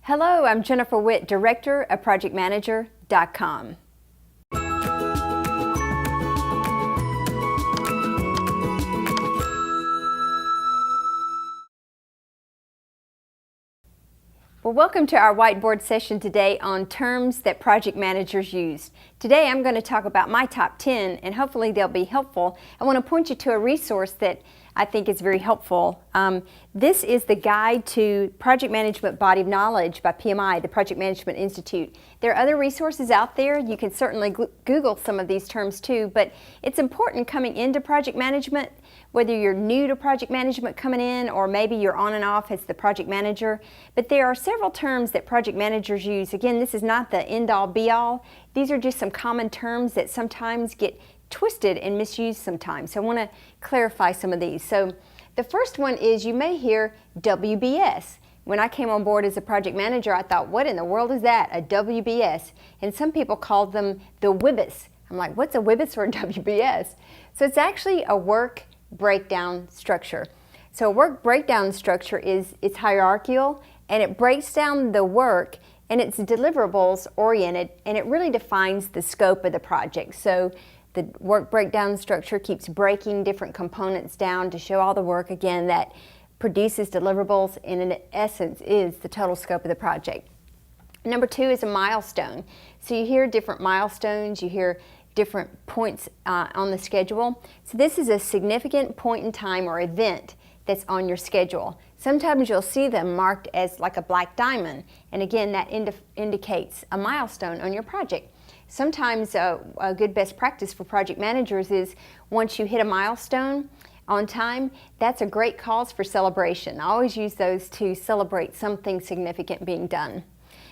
Hello, I'm Jennifer Witt, Director of ProjectManager.com. Well, welcome to our whiteboard session today on terms that project managers use. Today I'm going to talk about my top 10 and hopefully they'll be helpful. I want to point you to a resource that I think is very helpful. This is the Guide to Project Management Body of Knowledge by PMI, the Project Management Institute. There are other resources out there. You can certainly Google some of these terms too, but it's important coming into project management, whether you're new to project management coming in or maybe you're on and off as the project manager. But there are several terms that project managers use. Again, this is not the end-all be-all. These are just some common terms that sometimes get twisted and misused sometimes. So I want to clarify some of these. So the first one is you may hear WBS. When I came on board as a project manager, I thought, what in the world is that, a WBS? And some people called them the WBS. I'm like, what's a WBS or a WBS? So it's actually a work breakdown structure. So a work breakdown structure it's hierarchical and it breaks down the work and it's deliverables oriented and it really defines the scope of the project. So the work breakdown structure keeps breaking different components down to show all the work again that produces deliverables and in essence is the total scope of the project. Number two is a milestone. So you hear different milestones, you hear different points on the schedule. So this is a significant point in time or event that's on your schedule. Sometimes you'll see them marked as like a black diamond, and again that indicates a milestone on your project. Sometimes a good best practice for project managers is once you hit a milestone on time, that's a great cause for celebration. I always use those to celebrate something significant being done.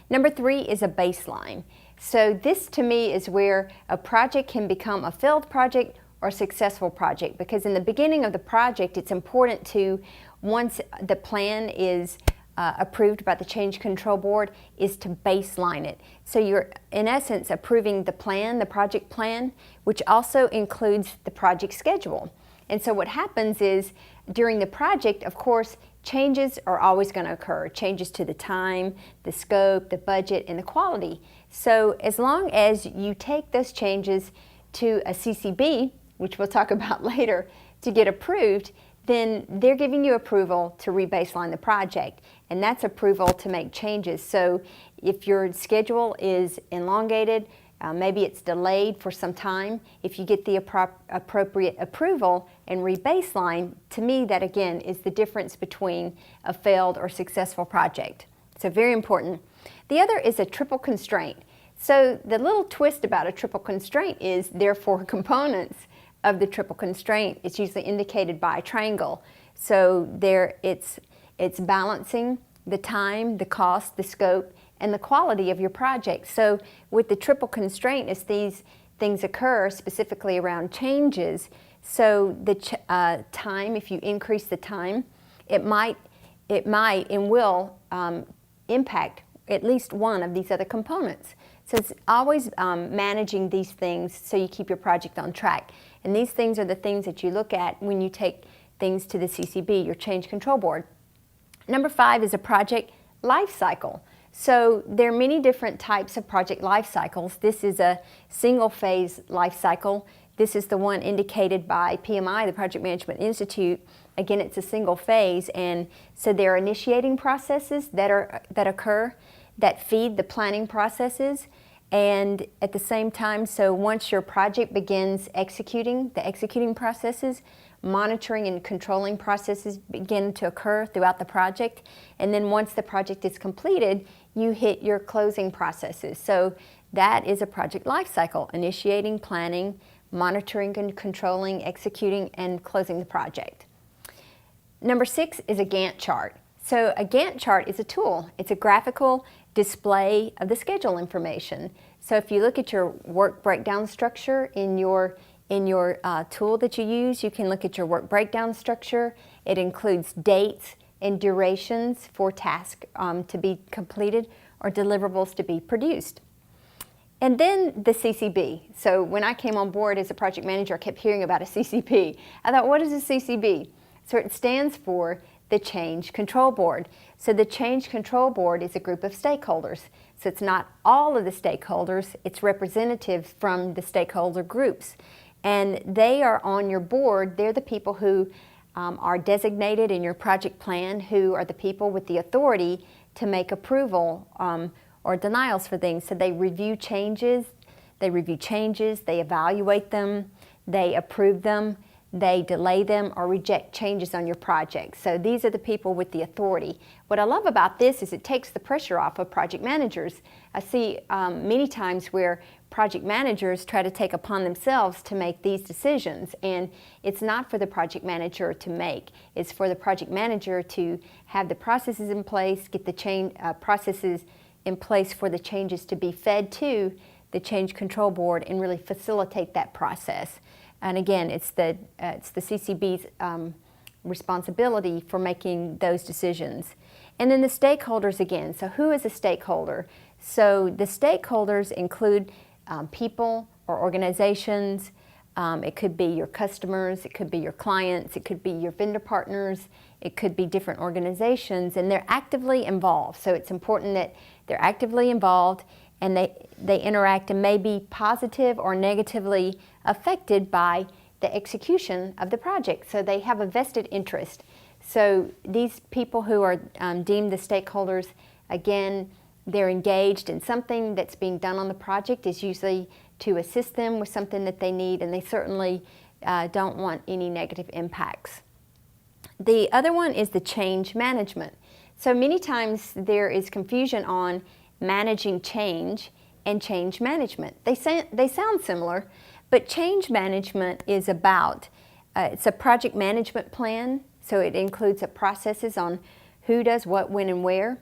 Number three is a baseline. So this to me is where a project can become a failed project or a successful project, because in the beginning of the project it's important to, once the plan is approved by the Change Control Board, is to baseline it. So you're in essence approving the plan, the project plan, which also includes the project schedule. And so what happens is during the project, of course, changes are always going to occur. Changes to the time, the scope, the budget, and the quality. So as long as you take those changes to a CCB, which we'll talk about later, to get approved, then they're giving you approval to rebaseline the project. And that's approval to make changes. So if your schedule is elongated, maybe it's delayed for some time, if you get the appropriate approval and rebaseline, to me that again is the difference between a failed or successful project. So very important. The other is a triple constraint. So the little twist about a triple constraint is there are four components of the triple constraint. It's usually indicated by a triangle. So there it's balancing the time, the cost, the scope, and the quality of your project. So with the triple constraint, as these things occur, specifically around changes, so the time, if you increase the time, it might and will impact at least one of these other components. So it's always managing these things so you keep your project on track. And these things are the things that you look at when you take things to the CCB, your Change Control Board. Number five is a project life cycle. So there are many different types of project life cycles. This is a single phase life cycle. This is the one indicated by PMI, the Project Management Institute. Again, it's a single phase, and so there are initiating processes that occur that feed the planning processes, and at the same time, so once your project begins executing, the executing processes, monitoring and controlling processes begin to occur throughout the project, and then once the project is completed, you hit your closing processes. So that is a project life cycle: initiating, planning, monitoring and controlling, executing, and closing the project. Number six is a Gantt chart. So a Gantt chart is a tool. It's a graphical display of the schedule information. So if you look at your work breakdown structure in your tool that you use, you can look at your work breakdown structure. It includes dates and durations for tasks to be completed or deliverables to be produced. And then the CCB. So when I came on board as a project manager, I kept hearing about a CCB. I thought, what is a CCB? So it stands for the Change Control Board. So the Change Control Board is a group of stakeholders. So it's not all of the stakeholders, it's representatives from the stakeholder groups. And they are on your board. They're the people who are designated in your project plan, who are the people with the authority to make approval or denials for things. So they review changes, they evaluate them, they approve them, they delay them or reject changes on your project. So these are the people with the authority. What I love about this is it takes the pressure off of project managers. I see many times where project managers try to take upon themselves to make these decisions, and it's not for the project manager to make. It's for the project manager to have the processes in place, get the processes in place for the changes to be fed to the Change Control Board and really facilitate that process. And again, it's the CCB's responsibility for making those decisions. And then the stakeholders again. So who is a stakeholder? So the stakeholders include people or organizations. It could be your customers, it could be your clients, it could be your vendor partners, it could be different organizations, and they're actively involved. So it's important that they're actively involved and they interact and may be positive or negatively affected by the execution of the project. So they have a vested interest. So these people who are deemed the stakeholders, again, they're engaged in something that's being done on the project, is usually to assist them with something that they need, and they certainly don't want any negative impacts. The other one is the change management. So many times there is confusion on managing change and change management. They sound similar, but change management is about, it's a project management plan, so it includes the processes on who does what, when, and where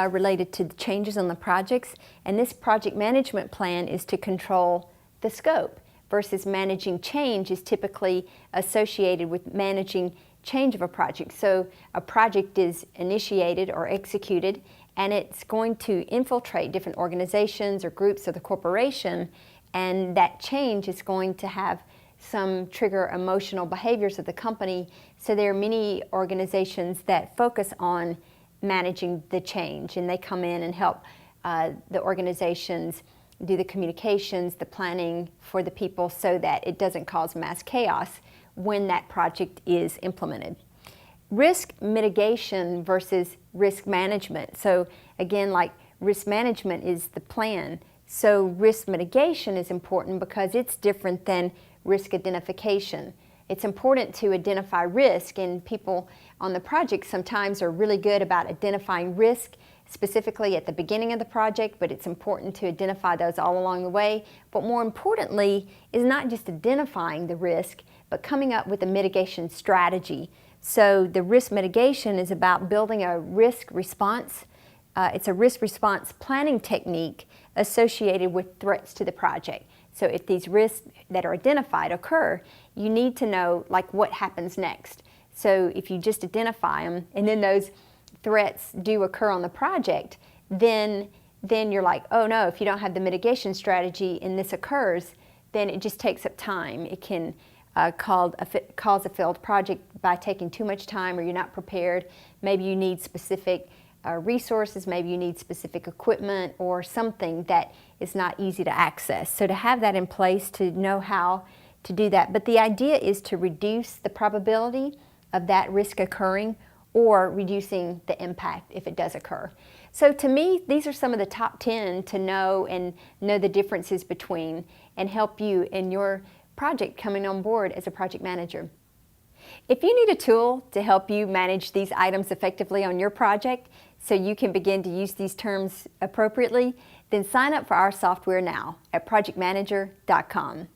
related to the changes on the projects. And this project management plan is to control the scope, versus managing change is typically associated with managing change of a project. So a project is initiated or executed, and it's going to infiltrate different organizations or groups of the corporation, and that change is going to have some trigger emotional behaviors of the company. So there are many organizations that focus on managing the change, and they come in and help the organizations do the communications, the planning for the people, so that it doesn't cause mass chaos when that project is implemented. Risk mitigation versus risk management. So again, like risk management is the plan. So risk mitigation is important because it's different than risk identification. It's important to identify risk, and people on the project sometimes are really good about identifying risk specifically at the beginning of the project, but it's important to identify those all along the way. But more importantly is not just identifying the risk, but coming up with a mitigation strategy. So the risk mitigation is about building a risk response. It's a risk response planning technique associated with threats to the project. So if these risks that are identified occur, you need to know like what happens next. So if you just identify them and then those threats do occur on the project, then you're like, oh no, if you don't have the mitigation strategy and this occurs, then it just takes up time. It can cause a failed project by taking too much time, or you're not prepared. Maybe you need specific resources, maybe you need specific equipment or something that is not easy to access. So to have that in place, to know how to do that. But the idea is to reduce the probability of that risk occurring or reducing the impact if it does occur. So to me, these are some of the top 10 to know and know the differences between and help you in your project coming on board as a project manager. If you need a tool to help you manage these items effectively on your project so you can begin to use these terms appropriately, then sign up for our software now at projectmanager.com.